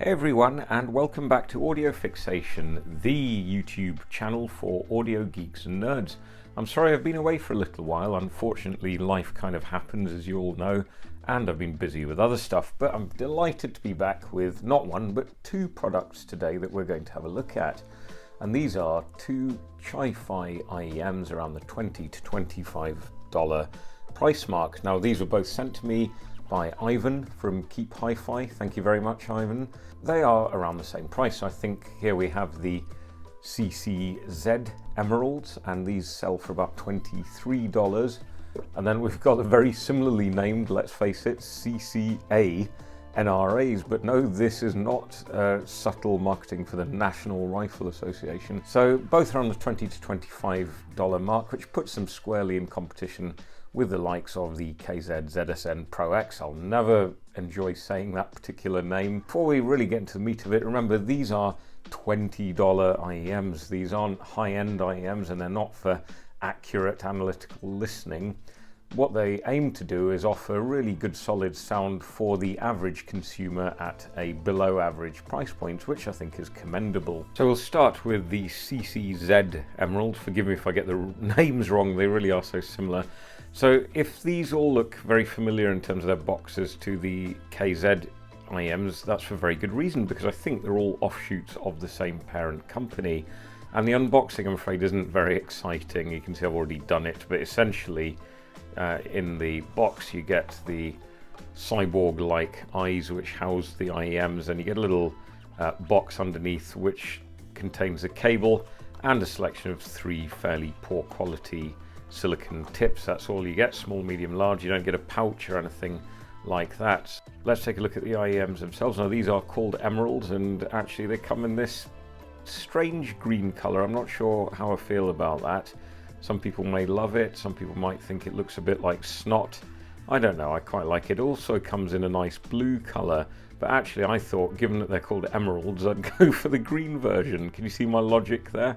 Hey everyone, and welcome back to Audio Fixation, the YouTube channel for audio geeks and nerds. I'm sorry I've been away for a little while. Unfortunately, life kind of happens, as you all know, and I've been busy with other stuff, but I'm delighted to be back with not one, but two products today that we're going to have a look at. And these are two KeepHiFi IEMs around the $20 to $25 price mark. Now, these were both sent to me by Ivan from KeepHiFi. Thank you very much, Ivan. They are around the same price. I think here we have the CCZ Emeralds, and these sell for about $23. And then we've got a very similarly named, let's face it, CCA NRAs, but no, this is not subtle marketing for the National Rifle Association. So both are on the $20 to $25 mark, which puts them squarely in competition with the likes of the KZ ZSN Pro X. I'll never enjoy saying that particular name. Before we really get into the meat of it, remember these are $20 IEMs. These aren't high-end IEMs, and they're not for accurate analytical listening. What they aim to do is offer really good solid sound for the average consumer at a below average price point, which I think is commendable. So we'll start with the CCZ Emerald. Forgive me if I get the names wrong, they really are so similar. So if these all look very familiar in terms of their boxes to the KZ IEMs, that's for very good reason, because I think they're all offshoots of the same parent company. And the unboxing, I'm afraid, isn't very exciting. You can see I've already done it, but essentially in the box you get the cyborg-like eyes which house the IEMs, and you get a little box underneath which contains a cable and a selection of three fairly poor quality silicon tips. That's all you get, small, medium, large. You don't get a pouch or anything like that. Let's take a look at the IEMs themselves. Now, these are called Emeralds, and actually they come in this strange green color. I'm not sure how I feel about that. Some people may love it, some people might think it looks a bit like snot. I don't know, I quite like it. It also comes in a nice blue color, but actually I thought, given that they're called Emeralds, I'd go for the green version. Can you see my logic there?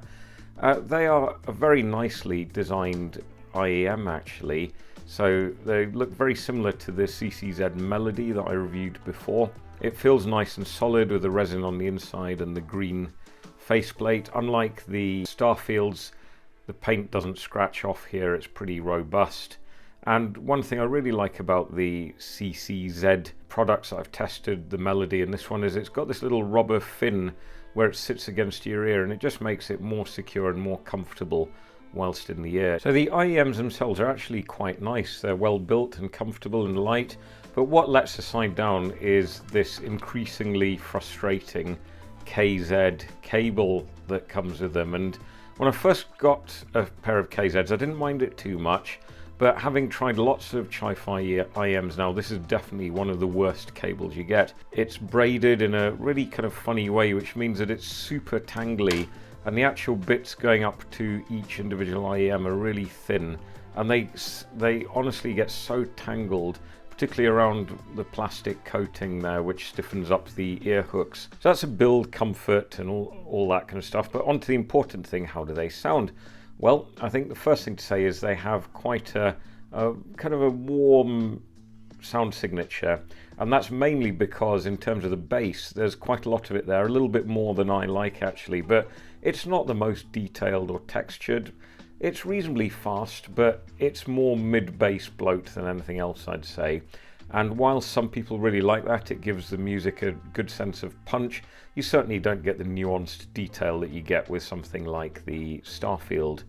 They are a very nicely designed IEM actually, so they look very similar to the CCZ Melody that I reviewed before. It feels nice and solid with the resin on the inside and the green faceplate. Unlike the Starfields, the paint doesn't scratch off here, it's pretty robust. And one thing I really like about the CCZ products that I've tested, the Melody and this one, is it's got this little rubber fin where it sits against your ear, and it just makes it more secure and more comfortable whilst in the ear. So the IEMs themselves are actually quite nice. They're well built and comfortable and light, but what lets the side down is this increasingly frustrating KZ cable that comes with them. And when I first got a pair of KZs, I didn't mind it too much, but having tried lots of KeepHiFi IEMs now, this is definitely one of the worst cables you get. It's braided in a really kind of funny way, which means that it's super tangly, and the actual bits going up to each individual IEM are really thin, and they honestly get so tangled, particularly around the plastic coating there, which stiffens up the ear hooks. So that's a build comfort and all that kind of stuff. But on to the important thing, how do they sound? Well, I think the first thing to say is they have quite a kind of a warm sound signature, and that's mainly because in terms of the bass, there's quite a lot of it there, a little bit more than I like actually, but it's not the most detailed or textured. It's reasonably fast, but it's more mid-bass bloat than anything else, I'd say. And while some people really like that, it gives the music a good sense of punch, you certainly don't get the nuanced detail that you get with something like the Starfield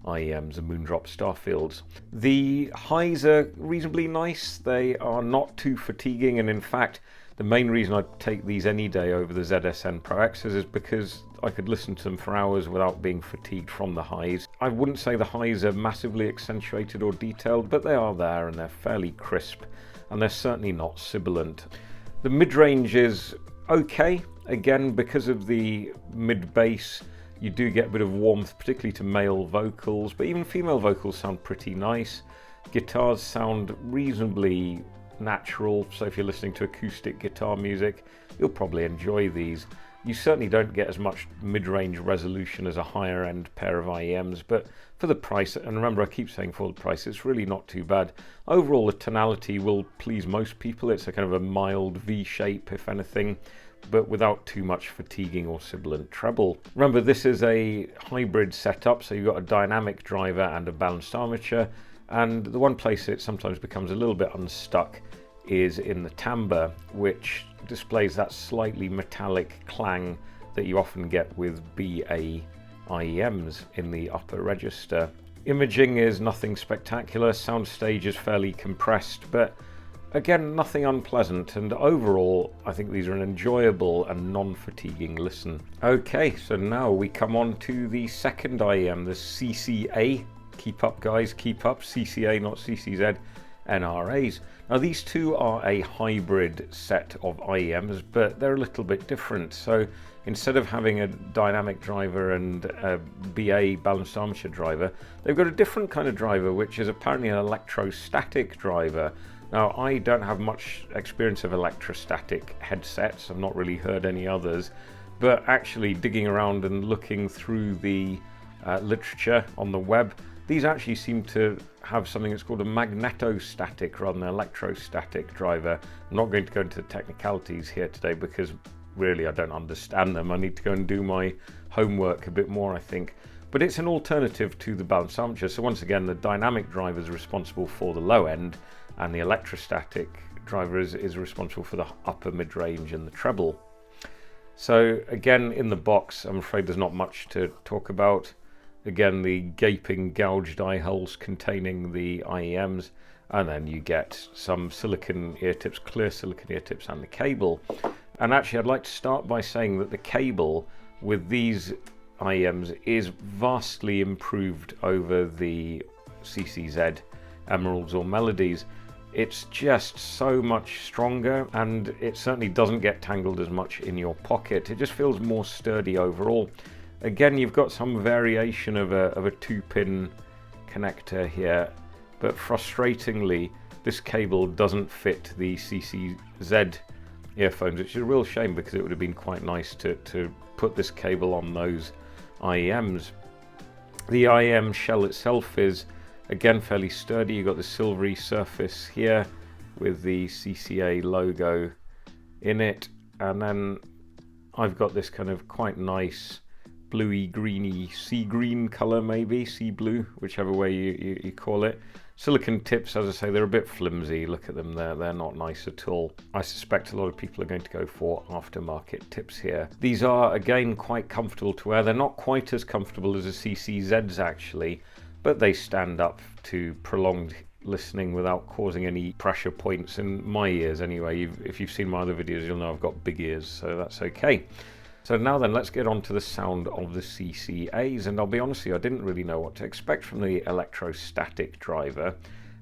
IEMs, the Moondrop Starfields. The highs are reasonably nice. They are not too fatiguing, and in fact, the main reason I'd take these any day over the ZSN Pro Xs is because I could listen to them for hours without being fatigued from the highs. I wouldn't say the highs are massively accentuated or detailed, but they are there and they're fairly crisp, and they're certainly not sibilant. The mid-range is okay. Again, because of the mid-bass, you do get a bit of warmth, particularly to male vocals, but even female vocals sound pretty nice. Guitars sound reasonably natural, so if you're listening to acoustic guitar music, you'll probably enjoy these. You certainly don't get as much mid-range resolution as a higher end pair of IEMs, but for the price, and remember I keep saying for the price, it's really not too bad. Overall the tonality will please most people. It's a kind of a mild V shape if anything, but without too much fatiguing or sibilant treble. Remember, this is a hybrid setup, so you've got a dynamic driver and a balanced armature, and the one place it sometimes becomes a little bit unstuck is in the timbre, which displays that slightly metallic clang that you often get with BA IEMs in the upper register. Imaging is nothing spectacular, soundstage is fairly compressed, but again, nothing unpleasant, and overall I think these are an enjoyable and non-fatiguing listen. Okay, so now we come on to the second IEM, the CCA. Keep up guys, keep up. CCA, not CCZ NRAs. Now these two are a hybrid set of IEMs, but they're a little bit different. So instead of having a dynamic driver and a BA balanced armature driver, they've got a different kind of driver, which is apparently an electrostatic driver. Now, I don't have much experience of electrostatic headsets. I've not really heard any others, but actually digging around and looking through the literature on the web, these actually seem to have something that's called a magnetostatic rather than electrostatic driver. I'm not going to go into the technicalities here today because really I don't understand them. I need to go and do my homework a bit more, I think. But it's an alternative to the balanced armature. So once again, the dynamic driver is responsible for the low end, and the electrostatic driver is responsible for the upper mid-range and the treble. So again, in the box, I'm afraid there's not much to talk about. Again, the gaping gouged eye holes containing the IEMs, and then you get some silicon ear tips, clear silicon ear tips, and the cable. And actually, I'd like to start by saying that the cable with these IEMs is vastly improved over the CCZ Emeralds or Melodies. It's just so much stronger, and it certainly doesn't get tangled as much in your pocket. It just feels more sturdy overall. Again, you've got some variation of a 2-pin connector here, but frustratingly, this cable doesn't fit the CCZ earphones, which is a real shame because it would have been quite nice to put this cable on those IEMs. The IEM shell itself is again fairly sturdy. You've got the silvery surface here with the CCA logo in it, and then I've got this kind of quite nice bluey greeny sea green color, maybe sea blue, whichever way you call it. Silicon tips, as I say, they're a bit flimsy. Look at them there, they're not nice at all. I suspect a lot of people are going to go for aftermarket tips here. These are again quite comfortable to wear. They're not quite as comfortable as the CCZs actually, but they stand up to prolonged listening without causing any pressure points in my ears anyway. If you've seen my other videos, you'll know I've got big ears, so that's okay. So now then, let's get on to the sound of the CCAs, and I'll be honest with you, I didn't really know what to expect from the electrostatic driver,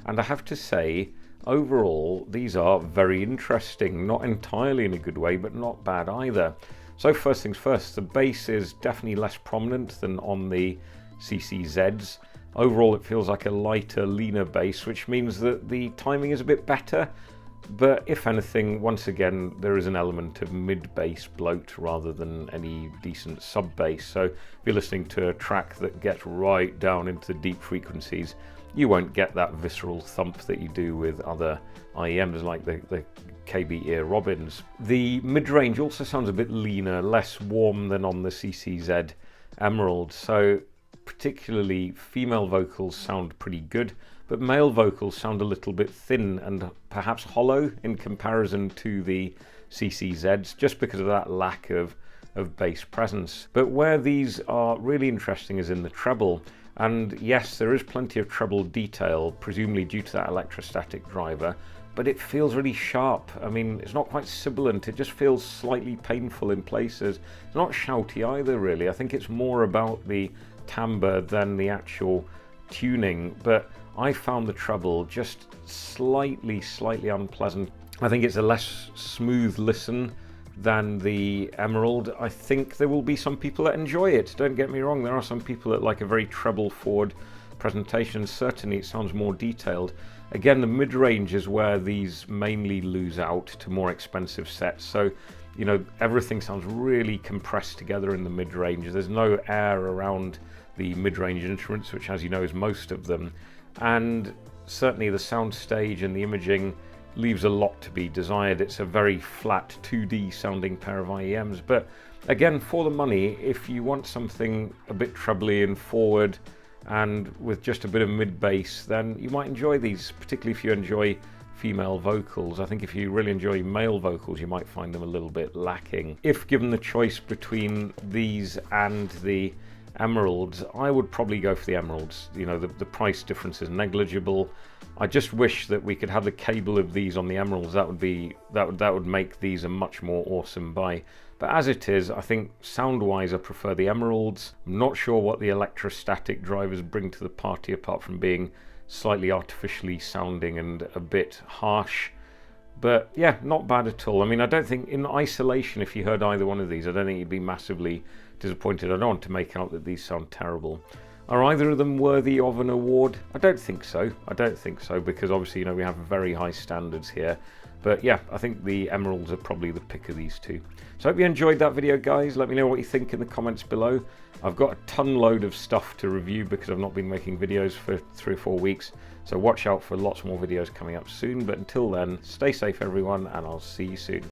and I have to say, overall, these are very interesting, not entirely in a good way, but not bad either. So first things first, the bass is definitely less prominent than on the CCZs. Overall, it feels like a lighter, leaner bass, which means that the timing is a bit better. But if anything, once again, there is an element of mid-bass bloat rather than any decent sub-bass. So if you're listening to a track that gets right down into the deep frequencies, you won't get that visceral thump that you do with other IEMs like the KB Ear Robins. The mid-range also sounds a bit leaner, less warm than on the CCZ Emerald. So particularly female vocals sound pretty good, but male vocals sound a little bit thin and perhaps hollow in comparison to the CCZs, just because of that lack of bass presence. But where these are really interesting is in the treble, and yes, there is plenty of treble detail, presumably due to that electrostatic driver, but it feels really sharp. I mean, it's not quite sibilant, it just feels slightly painful in places. It's not shouty either, really. I think it's more about the timbre than the actual tuning, but I found the treble just slightly unpleasant. I think it's a less smooth listen than the Emerald. I think there will be some people that enjoy it, don't get me wrong. There are some people that like a very treble forward presentation. Certainly it sounds more detailed. Again, the mid-range is where these mainly lose out to more expensive sets. So, you know, everything sounds really compressed together in the mid-range. There's no air around the mid-range instruments, which, as you know, is most of them. And certainly the sound stage and the imaging leaves a lot to be desired. It's a very flat 2D sounding pair of IEMs, but again, for the money, if you want something a bit trebly and forward and with just a bit of mid bass, then you might enjoy these, particularly if you enjoy female vocals. I think if you really enjoy male vocals, you might find them a little bit lacking. If given the choice between these and the Emeralds, I would probably go for the Emeralds. You know, the price difference is negligible. I just wish that we could have the cable of these on the Emeralds. That would make these a much more awesome buy. But as it is, I think sound-wise I prefer the Emeralds. I'm not sure what the electrostatic drivers bring to the party apart from being slightly artificially sounding and a bit harsh. But yeah, not bad at all. I mean, I don't think in isolation, if you heard either one of these, I don't think you'd be massively disappointed. I don't want to make out that these sound terrible. Are either of them worthy of an award? I don't think so. I don't think so, because obviously, you know, we have very high standards here. But yeah, I think the Emeralds are probably the pick of these two. So I hope you enjoyed that video, guys. Let me know what you think in the comments below. I've got a ton load of stuff to review because I've not been making videos for 3 or 4 weeks. So watch out for lots more videos coming up soon. But until then, stay safe everyone, and I'll see you soon.